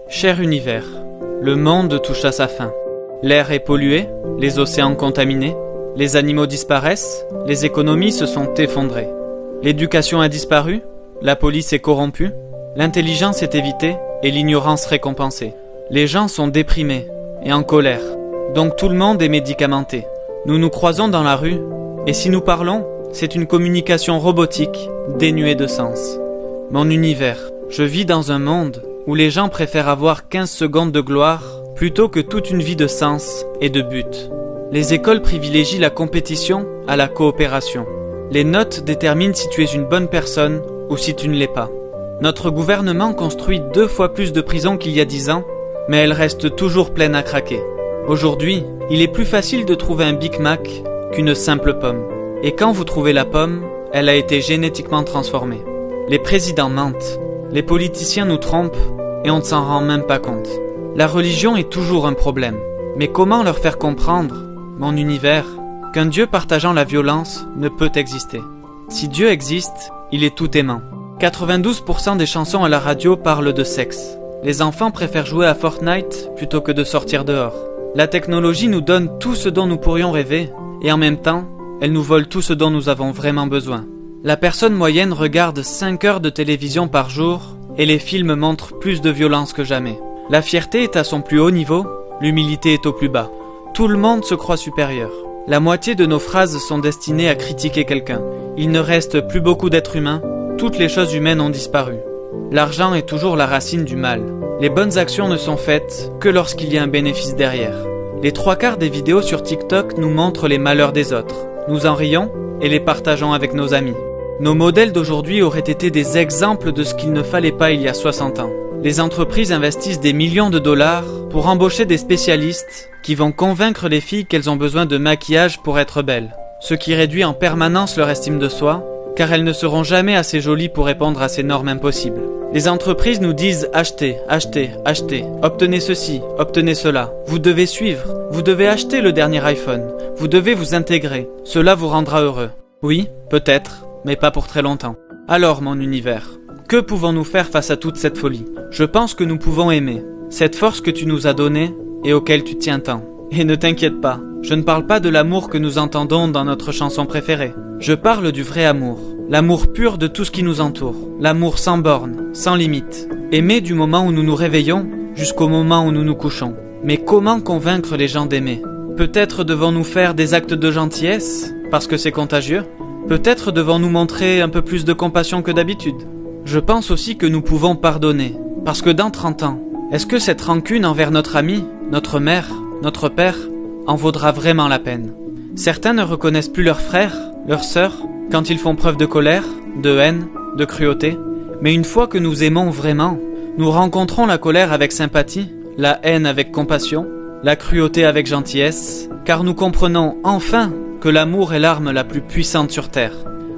Cher univers, le monde touche à sa fin. L'air est pollué, les océans contaminés, les animaux disparaissent, les économies se sont effondrées. L'éducation a disparu, la police est corrompue, l'intelligence est évitée et l'ignorance récompensée. Les gens sont déprimés et en colère, donc tout le monde est médicamenté. Nous nous croisons dans la rue, et si nous parlons, c'est une communication robotique, dénuée de sens. Mon univers, je vis dans un monde où les gens préfèrent avoir 15 secondes de gloire plutôt que toute une vie de sens et de but. Les écoles privilégient la compétition à la coopération. Les notes déterminent si tu es une bonne personne ou si tu ne l'es pas. Notre gouvernement construit 2 fois plus de prisons qu'il y a 10 ans, mais elles restent toujours pleines à craquer. Aujourd'hui, il est plus facile de trouver un Big Mac qu'une simple pomme. Et quand vous trouvez la pomme, elle a été génétiquement transformée. Les présidents mentent, les politiciens nous trompent et on ne s'en rend même pas compte. La religion est toujours un problème. Mais comment leur faire comprendre, mon univers, qu'un Dieu partageant la violence ne peut exister? Si Dieu existe, il est tout aimant. 92% des chansons à la radio parlent de sexe. Les enfants préfèrent jouer à Fortnite plutôt que de sortir dehors. La technologie nous donne tout ce dont nous pourrions rêver, et en même temps, elle nous vole tout ce dont nous avons vraiment besoin. La personne moyenne regarde 5 heures de télévision par jour, et les films montrent plus de violence que jamais. La fierté est à son plus haut niveau, l'humilité est au plus bas. Tout le monde se croit supérieur. La moitié de nos phrases sont destinées à critiquer quelqu'un. Il ne reste plus beaucoup d'êtres humains, toutes les choses humaines ont disparu. L'argent est toujours la racine du mal. Les bonnes actions ne sont faites que lorsqu'il y a un bénéfice derrière. Les 3/4 des vidéos sur TikTok nous montrent les malheurs des autres. Nous en rions et les partageons avec nos amis. Nos modèles d'aujourd'hui auraient été des exemples de ce qu'il ne fallait pas il y a 60 ans. Les entreprises investissent des millions de dollars pour embaucher des spécialistes qui vont convaincre les filles qu'elles ont besoin de maquillage pour être belles. Ce qui réduit en permanence leur estime de soi, car elles ne seront jamais assez jolies pour répondre à ces normes impossibles. Les entreprises nous disent achetez, achetez, achetez, obtenez ceci, obtenez cela. Vous devez suivre, vous devez acheter le dernier iPhone, vous devez vous intégrer, cela vous rendra heureux. Oui, peut-être, mais pas pour très longtemps. Alors mon univers, que pouvons-nous faire face à toute cette folie? Je pense que nous pouvons aimer, cette force que tu nous as donnée et auquel tu tiens tant. Et ne t'inquiète pas, je ne parle pas de l'amour que nous entendons dans notre chanson préférée. Je parle du vrai amour, l'amour pur de tout ce qui nous entoure, l'amour sans bornes, sans limite. Aimer du moment où nous nous réveillons jusqu'au moment où nous nous couchons. Mais comment convaincre les gens d'aimer? Peut-être devons-nous faire des actes de gentillesse, parce que c'est contagieux? Peut-être devons-nous montrer un peu plus de compassion que d'habitude? Je pense aussi que nous pouvons pardonner, parce que dans 30 ans, est-ce que cette rancune envers notre ami, notre mère, notre père, en vaudra vraiment la peine? Certains ne reconnaissent plus leurs frères, leurs sœurs, quand ils font preuve de colère, de haine, de cruauté. Mais une fois que nous aimons vraiment, nous rencontrons la colère avec sympathie, la haine avec compassion, la cruauté avec gentillesse, car nous comprenons enfin que l'amour est l'arme la plus puissante sur Terre.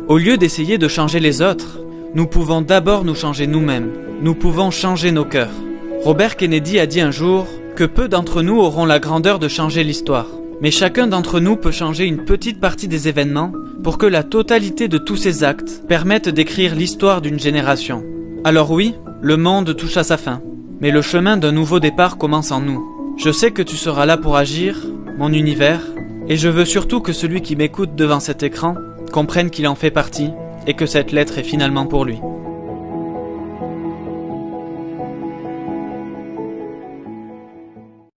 Au lieu d'essayer de changer les autres, nous pouvons d'abord nous changer nous-mêmes. Nous pouvons changer nos cœurs. Robert Kennedy a dit un jour que peu d'entre nous auront la grandeur de changer l'histoire. Mais chacun d'entre nous peut changer une petite partie des événements pour que la totalité de tous ces actes permette d'écrire l'histoire d'une génération. Alors oui, le monde touche à sa fin, mais le chemin d'un nouveau départ commence en nous. Je sais que tu seras là pour agir, mon univers, et je veux surtout que celui qui m'écoute devant cet écran comprenne qu'il en fait partie et que cette lettre est finalement pour lui.